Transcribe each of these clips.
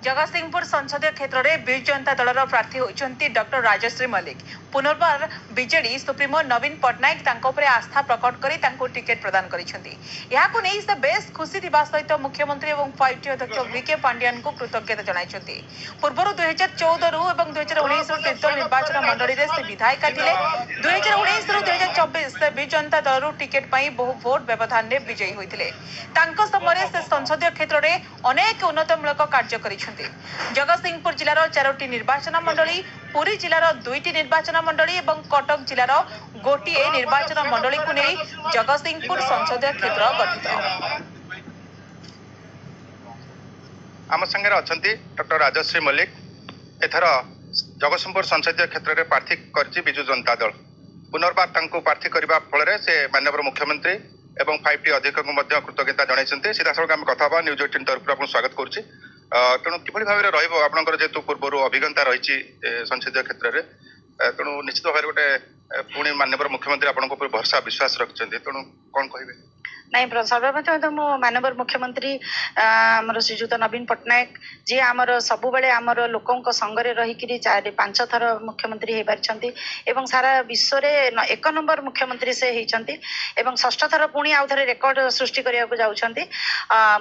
जगतसिंहपुर संसदीय क्षेत्र में विजु जनता दल प्रार्थी होती डॉक्टर राजश्री मल्लिक। पुनर्बार बीजेडी सुप्रीमो नवीन पट्टनायक आस्था प्रकट कर टिकेट प्रदान कर से बेस खुशी सहित मुख्यमंत्री और 5T अध्यक्ष VK पांडियन को कृतज्ञता जनाई। पूर्व 2014 और 2019 तीर्तोल निर्वाचन मंडली से विधायिका थे। 2019 2024 से विजु जनता दल टिकेट बहु भोट व्यवधान में विजयी होते। समय से संसदीय क्षेत्र में अनेक उन्नतमूलक कार्य कर जगतसिंहपुर जिलार 4टी निर्वाचन मंडली, पुरी जिलार 2टी निर्वाचन मंडली और कटक जिलार गोटे निर्वाचन मंडली को नहीं जगतसिंहपुर संसदीय क्षेत्र गठित। आम संगे अच्छा डॉक्टर राजश्री मल्लिक एथर जगतसिंहपुर संसदीय क्षेत्र में प्रार्थी कर विजु जनता दल पुनर्बार प्रार्थी करने फल से माननीय मुख्यमंत्री एवं 5T अध्यक्ष को कृतज्ञता जन सीधा सड़क आम कथा न्यूज 18 तरफ स्वागत करुच्ची। तेणु किभली भाव में जेतु पूर्व अभिज्ञता रही संसदीय क्षेत्र में तेणु निश्चित भाव गोटे पुणी माननीय मुख्यमंत्री आपको भरोसा विश्वास रखिंट तेणु कौन कहे नहीं सर्वप्रथम तो मो माननीय मुख्यमंत्री आमर श्रीजुत नवीन पट्टनायक जी आमर सबुबले आमर लोकों संगरे रहीकि 4-5 थर मुख्यमंत्री हो पारिछंती एवं सारा विश्व रे 1 नंबर मुख्यमंत्री से होइछंती एवं 6ठ थर पुणी आउ थरे रेकर्ड सृष्टि करिया को जाउछंती।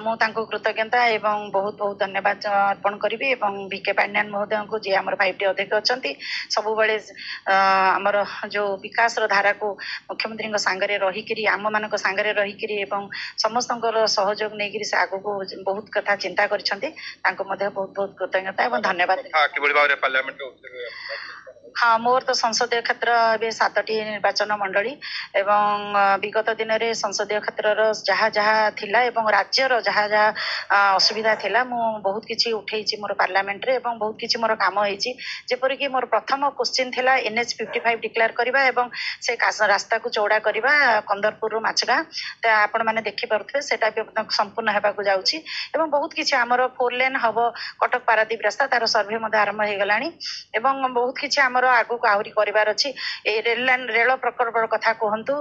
मु तांको कृतज्ञता एवं बहुत बहुत धन्यवाद अर्पण करिवि एवं VK पांडियन महोदय को जे आमर 5T अध्यक्ष अछंती सबुबले आमर जो विकास रो धारा को मुख्यमंत्री सांगरे रहीकि आम मानक सांगरे रहीकि एवं समस्त सहयोग नहीं से आगो को बहुत कथा चिंता करछंती तांको मध्ये बहुत बहुत कृतज्ञता एवं धन्यवाद। हाँ मोर तो संसदीय क्षेत्र ए 7टी निर्वाचन मंडली एवं विगत दिन में संसदीय क्षेत्र जहाँ जहाँ थिला एवं राज्यर जहाँ जहाँ असुविधा थिला मु बहुत किछि उठेइछि मोर पार्लियामेंट रे एवं बहुत किछि मोर काम होइछि। जेपरि कि मोर प्रथम क्वेश्चन थिला NH 55 डिक्लेयर करबा एवं से रास्ता को चौड़ा करबा कंदरपुर माछगा त आपण माने देखि परथे सेटा भी संपूर्ण हेबा को जाउछि एवं बहुत किछि हमर 4 लेन हबो कटक पारादीप रास्ता तार सर्वे मध्ये आरंभ हे गलानी एवं बहुत किछि हमर आगु को आहुरी करिवार अछि। ए रेल प्रकल्प कथा कहंतु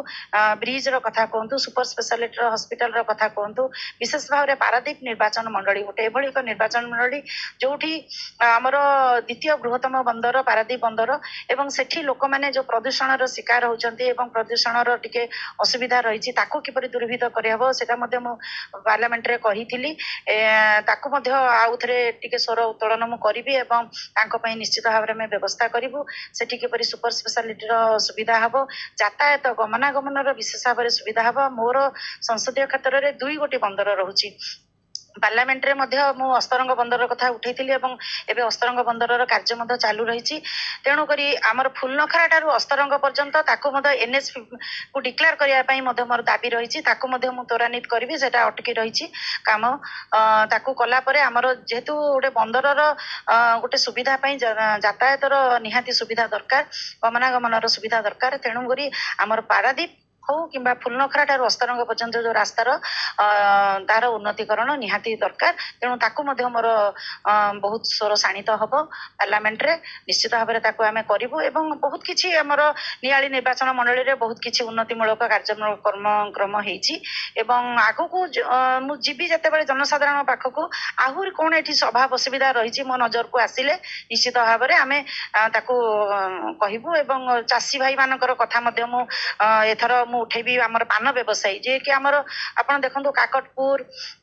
ब्रिज रो कथा कहंतु सुपर स्पेशलिटी हॉस्पिटल रो कथा कहंतु विशेष भाव रे पारादीप निर्वाचन मंडली गोटे एभली एक निर्वाचन मंडली जोठी हमर द्वितीय बृहत्तम बंदर पारादीप बंदर एवं सेठी लोक माने जो प्रदूषण रो शिकार होचंती एवं प्रदूषण रो टिके असुविधा रहिछि ताको किपरि दूरभीत करहबो सेटा मध्ये मु पार्लियामेंट रे कहिथिली ताको मध्ये आउथरे टिके स्वर उत्तोलन मु करिवि एवं तांको पई निश्चित भाव रे व्यवस्था करिवु सेठी किपरि सुपर स्पेशलिटी सुविधा हबो यातायात गमनागमन विशेष भाव सुविधा हबो। मोर संसदीय क्षेत्र में 2 गोटी बंदर रहुछि पार्लियामेंट रे मध्य मु अस्तरंग बंदर कथा उठेइथिली एवं एबे अस्तरंग बंदर कार्य मध्य चालू रहिछि। तेणु करी आमर फुलनखरा ठारू अस्तरंग पर्यंत ताको मध्य NH को डिक्लेयर करिया पई मध्य मोर दाबी रहिछि ताको मध्य मु त्वरान्वित करबी सेटा अटकी रहिछि काम ताको कला परे आमर जेहेतु गोटे बंदरर गोटे सुविधा पई यातायातर निहाती सुविधा दरकार गमनागमन सुविधा दरकार। तेणु करी आमर पारादीप हो किंबा फुलनखरा ठारू अस्तरंग पर्यंत जो रास्तार तार उन्नतीकरण निहाती दरकार। तेणु ताकू मध्य मोर बहुत स्वर शाणित हबो पार्लियामेंट रे निश्चित भाव में ताकू आमे करिवु एवं बहुत किछि हमर नियाली निर्वाचन मंडली रे बहुत किछि उन्नतिमूलक कार्यक्रम हेछि एवं आगु को मु जीबी जते बेले जनसाधारण पाखकू आहुरी कोन एठी स्वभाव असुविधा रहिछि मो नजर को आसिले निश्चित भाव में आमे ताकू कहिबु एवं चासी भाई मानकर कथा मध्य मु एथर मु उठेबी हमर पान व्यवसायी जे कि हमर आपण देखंतु काकटपुर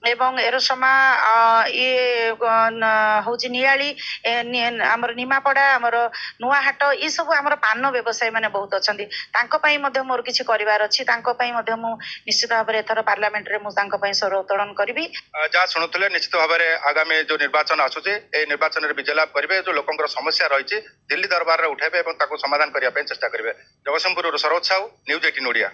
एवं एरसमा ये होची नियाली हमर निमापड़ा हमर नुआहाट ई सब हमर पान व्यवसायी माने बहुत अछंती तांको पई मध्ये मोर किछि करिवार अछि तांको पई मध्ये मु निश्चित भाव रे एथर पार्लियामेंट रे मु तांको पई स्वर उत्तोलन करबी। जा सुनुतले निश्चित भाव रे आगामी जो निर्वाचन आसुचे ए निर्वाचन रे विजय लाभ करिवे जो लोकंकर समस्या रहिछि दिल्ली दरबार रे उठाइबे एवं ताको समाधान करिया पई चेष्टा करिवे। जगतसिंहपुर सरोज साहू न्यूज 18 ओडिया।